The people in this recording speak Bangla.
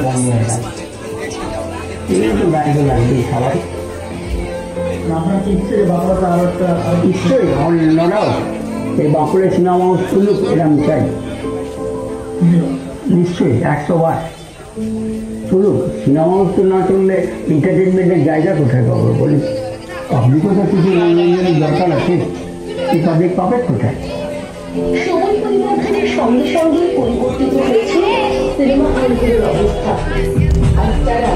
বন্ধ হয়ে গেল, এগুলো তো গাড়িতে লাগবেই সবাই। নিশ্চয়ই অন্যরাও এই বাঁকুড়া সিনেমা শুনুক, এরম চাই নিশ্চয়ই 100 বার শুনুক। সিনেমা না চললে এন্টারটেনমেন্টের জায়গা কোথায় পাবো বলি? পাবলিকও তো কিছু মনোরঞ্জনের দরকার আছে, কি পাবলিক পাবে কোথায়? সময় পরিবর্তনের সঙ্গে সঙ্গে পরিবর্তিত হয়েছে সিনেমা হলগুলোর অবস্থা, আর তারা